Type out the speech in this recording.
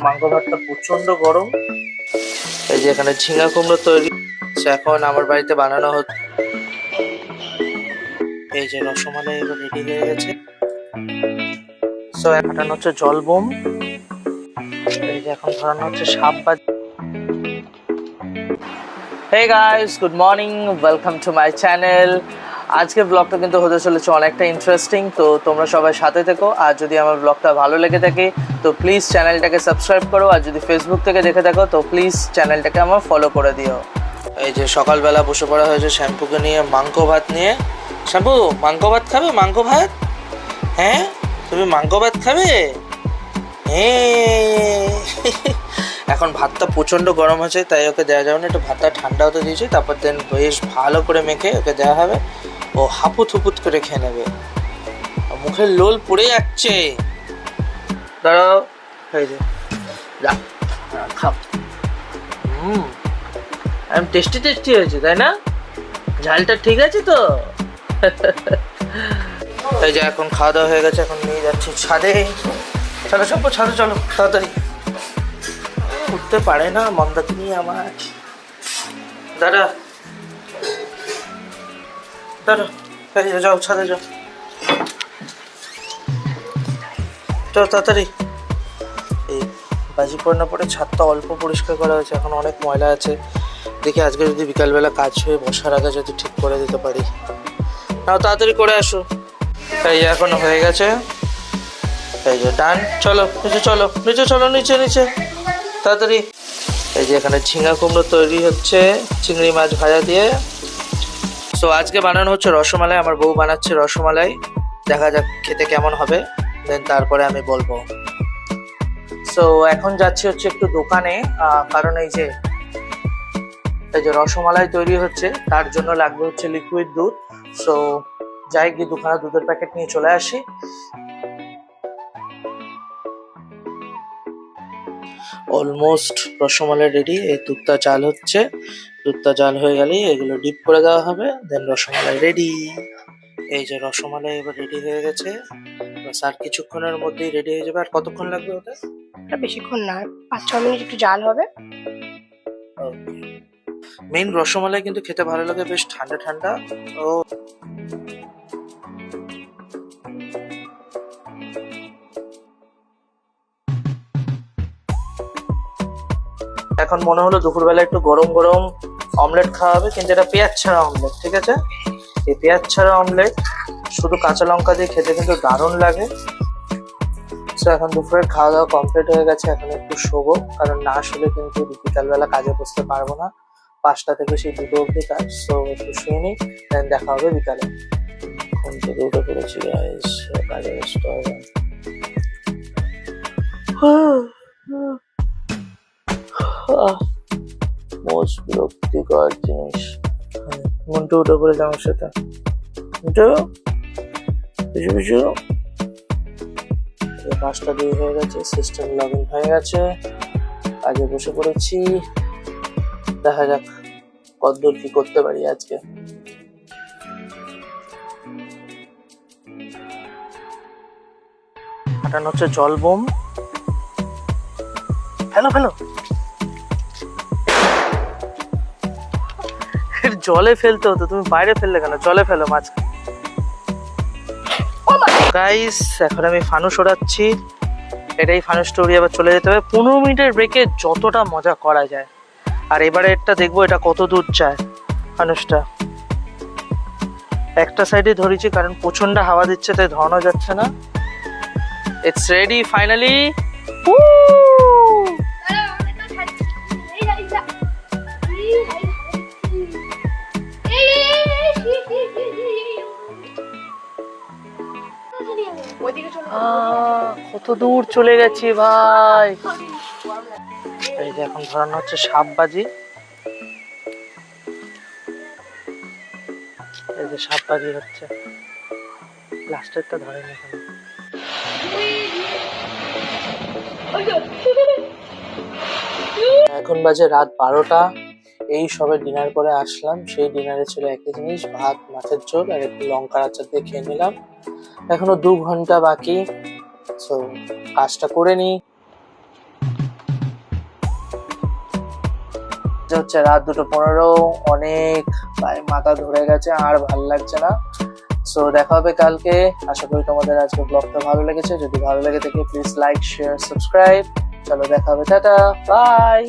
মাংস ভাতটা প্রচন্ড গরম। এই যে এখানে ঝিঙা কুমড়ো তৈরি এখন আমার বাড়িতে বানানো হচ্ছে। এই যে রসমালাই এবার রেডি হয়ে গেছে। সো এখন হচ্ছে জলবোম। এই যে এখন ধরানো হচ্ছে সাপ বাজি। Hey guys, good morning, welcome to my channel. আজকের ব্লগটা কিন্তু হতে চলেছে অনেকটা ইন্টারেস্টিং, তো তোমরা সবাই সাথে থেকো। আর যদি আমার ব্লগটা ভালো লেগে থাকে তো প্লিজ চ্যানেলটাকে সাবস্ক্রাইব করো, আর যদি ফেসবুক থেকে দেখে থাকো তো প্লিজ চ্যানেলটাকে আমার ফলো করে দিও। এই যে সকালবেলা বসে পড়া হয়েছে শ্যাম্পুকে নিয়ে, মাংস ভাত নিয়ে। শ্যাম্পু, মাংস ভাত খাবে? মাংস ভাত? হ্যাঁ, তুমি মাংস ভাত খাবে? হ্যাঁ। এখন ভাতটা প্রচণ্ড গরম আছে, তাই ওকে দেওয়া যাবে না, একটু ভাতটা ঠান্ডা হতে দিয়েছি, তারপর দেন বেশ ভালো করে মেখে ওকে দেওয়া হবে। ও হাপুত হুপুত করে খেয়ে নেবে। মুখের লোল পড়ে যাচ্ছে। দাঁড়াও, এই যে যা খাও। টেস্টি টেস্টি হয়েছে, তাই না? ঝালটা ঠিক আছে তো? এই যে এখন খাওয়া দাওয়া হয়ে গেছে, এখন নিয়ে যাচ্ছি ছাদে। চলো সব ছাদে চলো তাড়াতাড়ি। উঠতে পারে না মন্দাকিনি আমার। দাঁড়া দাঁড়া, এই যে যাও ছাদে যাও, চলো তাড়াতাড়ি। এই বাজি পড়ে না পড়ে ছাদটা অল্প পরিষ্কার করা হয়েছে, এখন অনেক ময়লা আছে। দেখি আজকে যদি বিকালবেলা কাজ হয়ে বসার আগে যদি ঠিক করে দিতে পারি। নাও তাড়াতাড়ি করে আসো। এই এখন হয়ে গেছে। এই যে ডান, চলো নিচে চলো, নিচে চলো, নিচে নিচে তাড়াতাড়ি। এই যে এখানে ঝিঙা কুমড়ো তৈরি হচ্ছে চিংড়ি মাছ ভাজা দিয়ে। সো আজকে বানানো হচ্ছে রসমালাই, আমার বউ বানাচ্ছে রসমালাই। দেখা যাক খেতে কেমন হবে, দেন তারপরে আমি বলবো। সো এখন যাচ্ছি হচ্ছে একটু দোকানে, কারণ এই যে রসমালাই তৈরি হচ্ছে তার জন্য লাগবে হচ্ছে লিকুইড দুধ। সো যাই গিয়ে দোকানে দুধের প্যাকেট নিয়ে চলে আসি। Almost rasmalai ready. এই দুধটা জাল হচ্ছে, দুধটা জাল হয়ে গেলেই এগুলো ডিপ করে দেওয়া হবে, দেন রসমালাই রেডি। এই যে রসমালাই এবার রেডি হয়ে গেছে, বাস আর কিছুক্ষণের মধ্যেই রেডি হয়ে যাবে। আর কতক্ষণ লাগবে ওটা? বেশিক্ষণ না, 5-6 মিনিট একটু জাল হবে। মেইন রসমালাই কিন্তু খেতে ভালো লাগে, বেশ ঠান্ডা ঠান্ডা। ও এখন মনে হলো দুপুরবেলা একটু গরম গরম অমলেট খাওয়া হবে, কিন্তু এটা পেঁয়াজ ছাড়া অমলেট, ঠিক আছে? এই পেঁয়াজ ছাড়া অমলেট শুধু কাঁচা লঙ্কা দিয়ে খেতে কিন্তু দারুণ লাগে। সো এখন দুপুরের খাওয়া দাওয়া কমপ্লিট হয়ে গেছে, এখন একটু শোবো, কারণ না শুলে কিন্তু বিকালবেলা কাজে বসতে পারবো না। 5টা থেকে সেই 2টো অবধি কাজ। সো একটু শুয়ে নিই, দেন দেখা হবে বিকালে। ঘুম থেকে উঠে পড়েছি গাইস, কাজে ব্যস্ত হবে। মোস্ট বিরক্তিকর জিনিস। মন্টু উঠে পড়েছে আমার সাথে। মন্টু পিছু পিছু। 5টা 2 হয়ে গেছে, সিস্টেম লগ ইন হয়ে গেছে, কাজে বসে পড়েছি। দেখা যাক কতদূর কি করতে পারি আজকে। ফাটানো হচ্ছে জল বোম। ফেলো ফেলো, জলে ফেলতে হতো, তুমি বাইরে ফেললে কেন? জলে ফেলো মাছ। গাইস এখন আমি ফানুস ওড়াচ্ছি, এটাই ফানুসটা উড়িয়ে আবার চলে যেতে হবে। 15 মিনিটের ব্রেকে যতটা মজা করা যায়। আর এবারে এটা দেখবো এটা কত দূর যায় ফানুসটা। একটা সাইডে ধরেছি কারণ প্রচন্ড হাওয়া দিচ্ছে, তাই ধরানো যাচ্ছে না। It's ready finally. কত দূর চলে গেছি ভাই। এই যে এখন ধরানো হচ্ছে সাপ বাজি। এই যে সাপ বাজি হচ্ছে, লাস্টেরটা ধরে না কেন? এখন বাজে রাত 12টা। এই সবে ডিনার করে আসলাম। সেই ডিনারে ছিল একই জিনিস, ভাত, মাছের ঝোল আর একটু লঙ্কার আচার দিয়ে খেয়ে নিলাম। এখনো 2 ঘন্টা বাকি, সো কাজটা করে নিই। যে হচ্ছে রাত 2:15, অনেক মাথা ধরে গেছে, আর ভাল লাগছে না। সো দেখা হবে কালকে। আশা করি তোমাদের আজকে ব্লগটা ভালো লেগেছে। যদি ভালো লেগে থাকে প্লিজ লাইক, শেয়ার, সাবস্ক্রাইব। চলো দেখা হবে, টাটা, বাই।